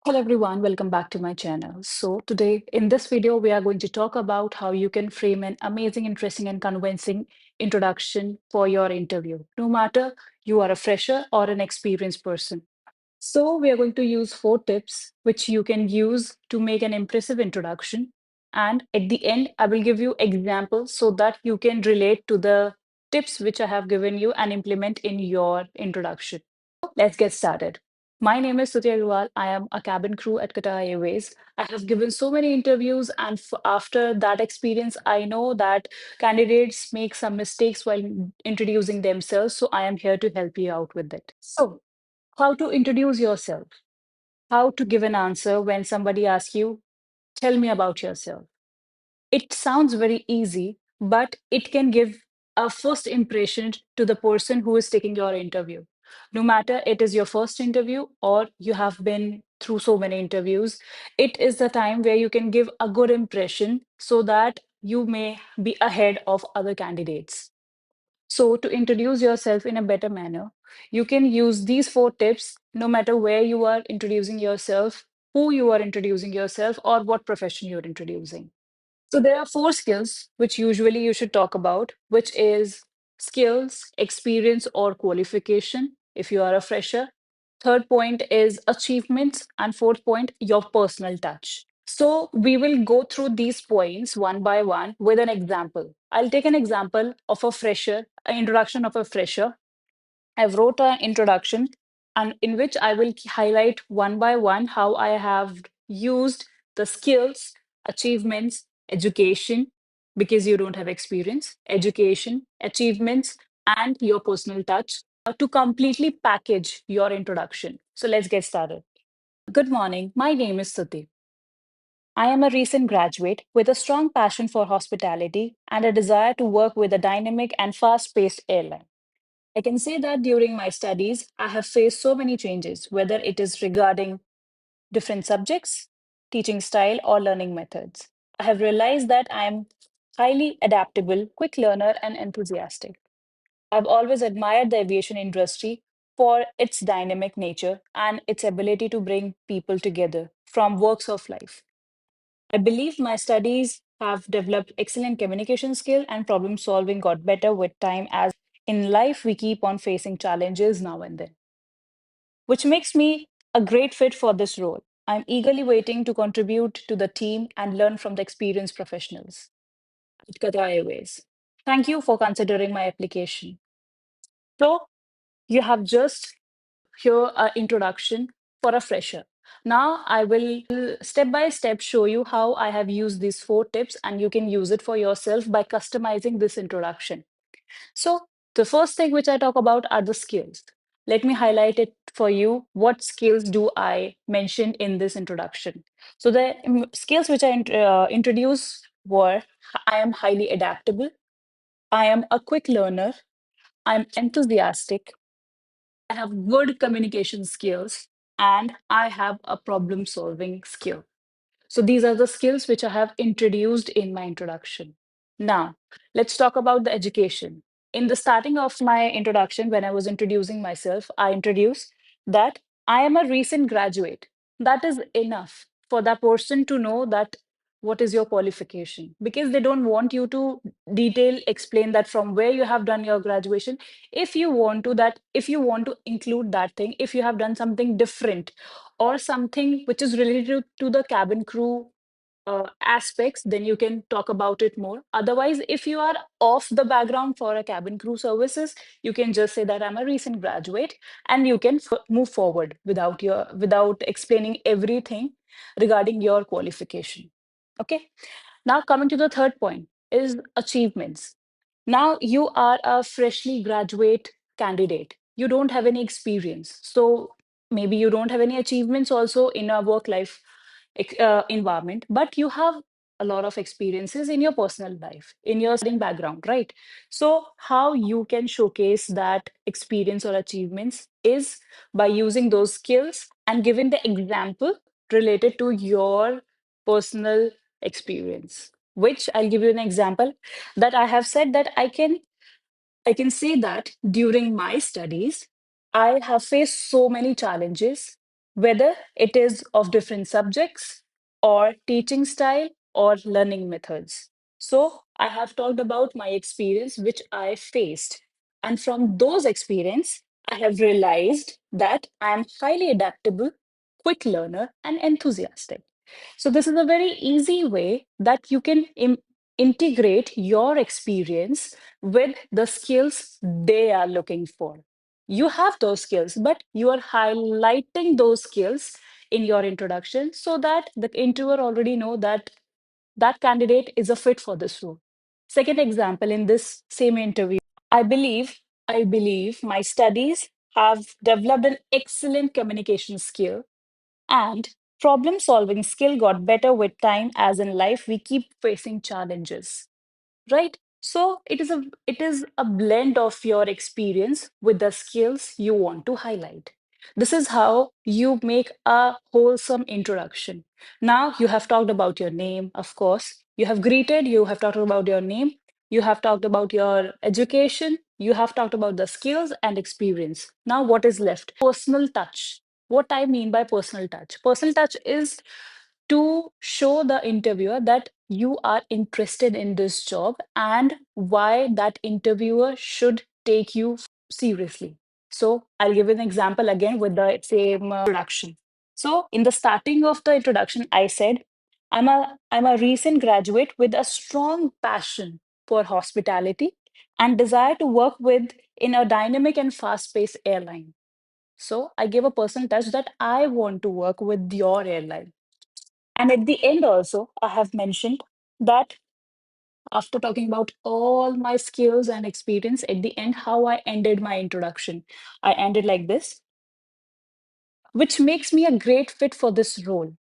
Hello everyone, welcome back to my channel. So today in this video, we are going to talk about how you can frame an amazing, interesting and convincing introduction for your interview, no matter you are a fresher or an experienced person. So we are going to use 4 tips which you can use to make an impressive introduction. And at the end, I will give you examples so that you can relate to the tips which I have given you and implement in your introduction. Let's get started. My name is Sutya Agarwal. I am a cabin crew at Qatar Airways. I have given so many interviews, and after that experience, I know that candidates make some mistakes while introducing themselves. So, I am here to help you out with it. So, how to introduce yourself? How to give an answer when somebody asks you, tell me about yourself. It sounds very easy, but it can give a first impression to the person who is taking your interview. No matter it is your first interview or you have been through so many interviews, it is the time where you can give a good impression so that you may be ahead of other candidates. So, to introduce yourself in a better manner, you can use these 4 tips no matter where you are introducing yourself, who you are introducing yourself, or what profession you're introducing. So there are 4 skills which usually you should talk about, which is skills, experience, or qualification if you are a fresher. Third point is achievements, and fourth point, your personal touch. So we will go through these points one by one with an example. I'll take an example of a fresher, an introduction of a fresher. I've wrote an introduction and in which I will highlight one by one how I have used the skills, achievements, education, because you don't have experience, education, achievements, and your personal touch to completely package your introduction. So let's get started. Good morning. My name is Suti. I am a recent graduate with a strong passion for hospitality and a desire to work with a dynamic and fast paced airline. I can say that during my studies, I have faced so many changes, whether it is regarding different subjects, teaching style, or learning methods. I have realized that I am highly adaptable, quick learner, and enthusiastic. I've always admired the aviation industry for its dynamic nature and its ability to bring people together from walks of life. I believe my studies have developed excellent communication skill and problem solving got better with time as in life we keep on facing challenges now and then, which makes me a great fit for this role. I'm eagerly waiting to contribute to the team and learn from the experienced professionals at Qatar Airways. Thank you for considering my application. So, you have just here an introduction for a fresher. Now I will step by step show you how I have used these 4 tips and you can use it for yourself by customizing this introduction. So the first thing which I talk about are the skills. Let me highlight it for you. What skills do I mention in this introduction? So the skills which I introduced were I am highly adaptable, I am a quick learner, I'm enthusiastic, I have good communication skills, and I have a problem solving skill. So these are the skills which I have introduced in my introduction. Now, let's talk about the education. In the starting of my introduction, when I was introducing myself, I introduced that I am a recent graduate. That is enough for that person to know that what is your qualification because they don't want you to detail explain that from where you have done your graduation. If you want to that, if you want to include that thing, if you have done something different or something which is related to the cabin crew aspects, then you can talk about it more. Otherwise, if you are off the background for a cabin crew services, you can just say that I'm a recent graduate, and you can move forward without explaining everything regarding your qualification. Okay. Now coming to the third point is achievements. Now you are a freshly graduate candidate. You don't have any experience. So maybe you don't have any achievements also in a work life environment, but you have a lot of experiences in your personal life, in your studying background, right? So, how you can showcase that experience or achievements is by using those skills and giving the example related to your personal experience. Which I'll give you an example that I have said that I can say that during my studies, I have faced so many challenges whether it is of different subjects or teaching style or learning methods. So I have talked about my experience which I faced. And from those experience, I have realized that I am highly adaptable, quick learner, and enthusiastic. So this is a very easy way that you can integrate your experience with the skills they are looking for. You have those skills, but you are highlighting those skills in your introduction so that the interviewer already know that that candidate is a fit for this role. Second example in this same interview, I believe I believe my studies have developed an excellent communication skill and problem solving skill got better with time as in life we keep facing challenges, right? So it is a blend of your experience with the skills you want to highlight. This is how you make a wholesome introduction. Now you have talked about your name, of course, you have greeted, you have talked about your name, you have talked about your education, you have talked about the skills and experience. Now what is left? Personal touch. What I mean by personal touch, personal touch is to show the interviewer that you are interested in this job and why that interviewer should take you seriously. So, I'll give an example again with the same introduction. So, in the starting of the introduction, I said, I'm a recent graduate with a strong passion for hospitality and desire to work with in a dynamic and fast-paced airline. So, I gave a personal touch that I want to work with your airline. And at the end, also, I have mentioned that after talking about all my skills and experience, at the end, how I ended my introduction. I ended like this, which makes me a great fit for this role.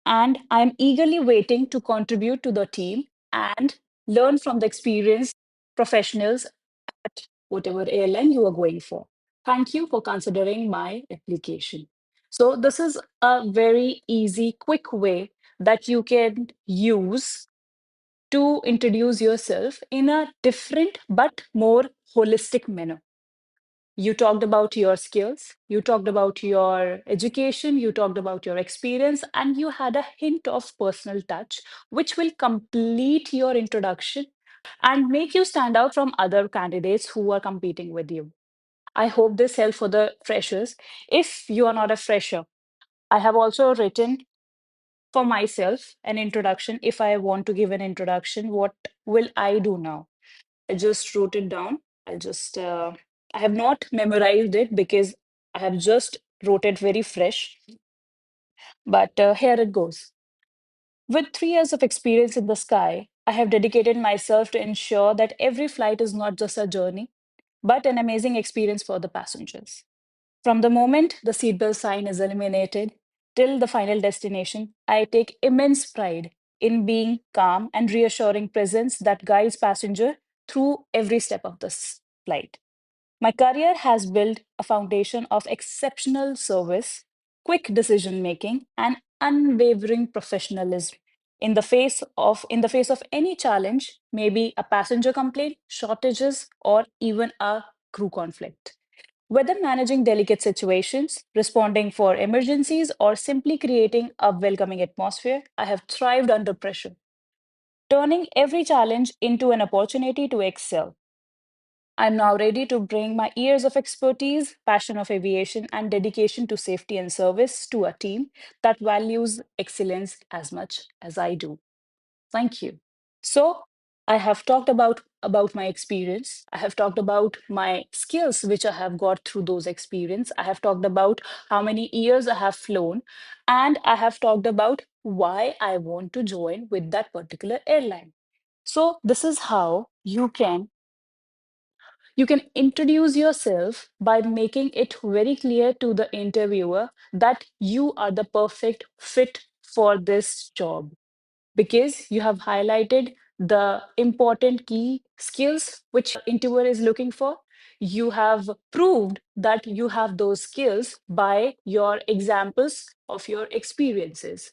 And I'm eagerly waiting to contribute to the team and learn from the experienced professionals at whatever airline you are going for. Thank you for considering my application. So, this is a very easy, quick way that you can use to introduce yourself in a different but more holistic manner. You talked about your skills, you talked about your education, you talked about your experience, and you had a hint of personal touch, which will complete your introduction and make you stand out from other candidates who are competing with you. I hope this helps for the freshers. If you are not a fresher, I have also written for myself an introduction. If I want to give an introduction, what will I do now? I just wrote it down. I have not memorized it because I have just wrote it very fresh. But here it goes. With 3 years of experience in the sky, I have dedicated myself to ensure that every flight is not just a journey, but an amazing experience for the passengers. From the moment the seatbelt sign is eliminated till the final destination, I take immense pride in being calm and reassuring presence that guides passenger through every step of this flight. My career has built a foundation of exceptional service, quick decision making, and unwavering professionalism. In the face of any challenge, maybe a passenger complaint, shortages, or even a crew conflict. Whether managing delicate situations, responding for emergencies, or simply creating a welcoming atmosphere, I have thrived under pressure, turning every challenge into an opportunity to excel. I'm now ready to bring my years of expertise, passion of aviation, and dedication to safety and service to a team that values excellence as much as I do. Thank you. So, I have talked about my experience. I have talked about my skills which I have got through those experience. I have talked about how many years I have flown, and I have talked about why I want to join with that particular airline. So, this is how you can introduce yourself by making it very clear to the interviewer that you are the perfect fit for this job because you have highlighted the important key skills which interviewer is looking for. You have proved that you have those skills by your examples of your experiences.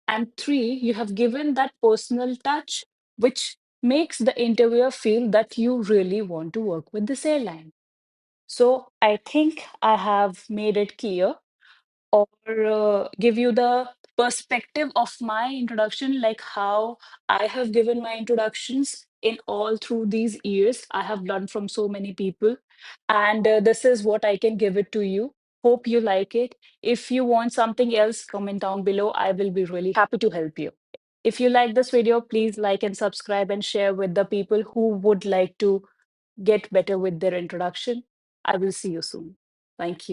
And three, you have given that personal touch, which makes the interviewer feel that you really want to work with this airline. So I think I have made it clear or give you the perspective of my introduction, like how I have given my introductions in all through these years. I have learned from so many people, and this is what I can give it to you. Hope you like it. If you want something else, comment down below. I will be really happy to help you. If you like this video, please like and subscribe and share with the people who would like to get better with their introduction. I will see you soon. Thank you.